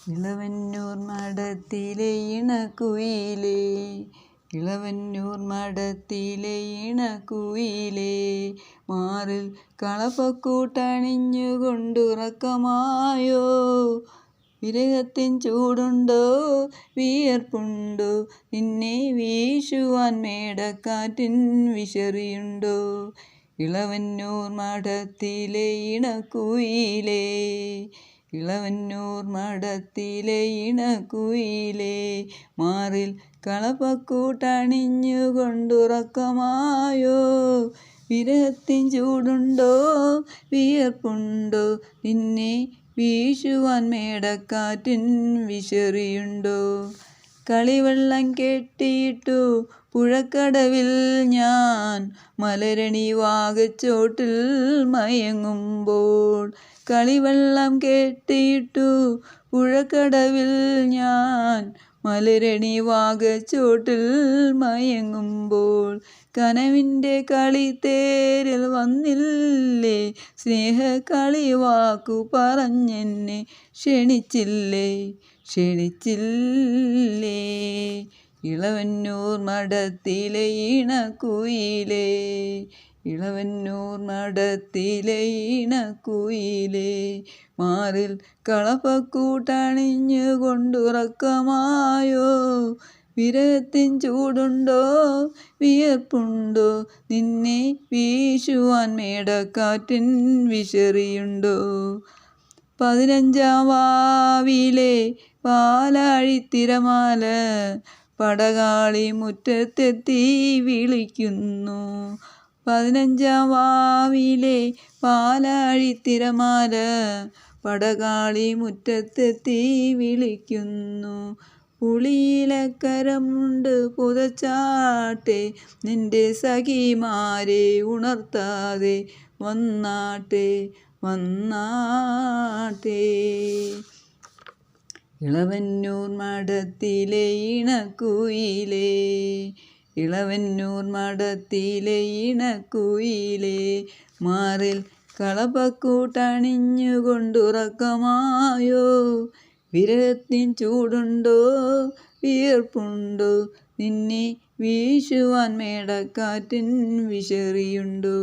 ഇളവന്നൂർ മഠത്തിലെ ഇണക്കുയിലേ, ഇളവന്നൂർ മഠത്തിലെ ഇണക്കുയിലേ, മാറിൽ കളപ്പക്കൂട്ടണിഞ്ഞുകൊണ്ടുറക്കമായോ? വിരഹത്തിൻ ചൂടുണ്ടോ, വിയർപ്പുണ്ടോ, നിന്നെ വീശുവാൻ മേടക്കാറ്റിൻ വിശറിയുണ്ടോ? ഇളവന്നൂർ മഠത്തിലെ ഇണക്കുയിലേ, ഇളവന്നൂർ മഠത്തിലെ ഇണക്കുയിലേ, മാറിൽ കളപ്പക്കൂട്ടണിഞ്ഞുകൊണ്ടുറക്കമായോ? വിരഹത്തിൻ ചൂടുണ്ടോ, വിയർപ്പുണ്ടോ, നിന്നെ വീശുവാൻ മേടക്കാറ്റിൻ വിശറിയുണ്ടോ? കളിവെള്ളം കെട്ടിയിട്ടു പുഴക്കടവിൽ ഞാൻ മലരണി വാകച്ചോട്ടിൽ മയങ്ങുമ്പോൾ, കളിവെള്ളം കെട്ടിയിട്ടു പുഴക്കടവിൽ ഞാൻ മലരണി വാകച്ചോട്ടിൽ മയങ്ങുമ്പോൾ, കനവിൻ്റെ കളിത്തേരിൽ വന്നില്ലേ, സ്നേഹക്കളിവാക്കു പറഞ്ഞെന്നെ ക്ഷണിച്ചില്ലേ, ക്ഷണിച്ചില്ലേ? ഇളവന്നൂർ മഠത്തിലെ ഇണക്കുയിലേ, ഇളവന്നൂർ മഠത്തിലെ ഇണക്കുയിലേ, മാറിൽ കളപ്പക്കൂട്ടണിഞ്ഞുകൊണ്ടുറക്കമായോ? വിരഹത്തിൻ ചൂടുണ്ടോ, വിയർപ്പുണ്ടോ, നിന്നെ വീശുവാൻ മേടക്കാറ്റിൻ വിശറിയുണ്ടോ? 15-ാം വാവിലെ പാലാഴിത്തിരമാല പടകാളി മുറ്റത്തെത്തി വിളിക്കുന്നു. 15-ാം വാവിലെ പാലാഴിത്തിരമാല പടകാളി മുറ്റത്തെത്തി വിളിക്കുന്നു. പുളിയിലക്കരമുണ്ട് പുതച്ചാട്ടെ, നിന്റെ സഖിമാരെ ഉണർത്താതെ വന്നാട്ടെ, വന്നാട്ടെ. ഇളവന്നൂർ മഠത്തിലെ ഇണക്കുയിലേ, ഇളവന്നൂർ മഠത്തിലെ ഇണക്കുയിലേ, മാറിൽ കളപ്പക്കൂട്ടണിഞ്ഞുകൊണ്ടുറക്കമായോ? വിരഹത്തിൻ ചൂടുണ്ടോ, വിയർപ്പുണ്ടോ, നിന്നെ വീശുവാൻ മേടക്കാറ്റിൻ വിശറിയുണ്ടോ?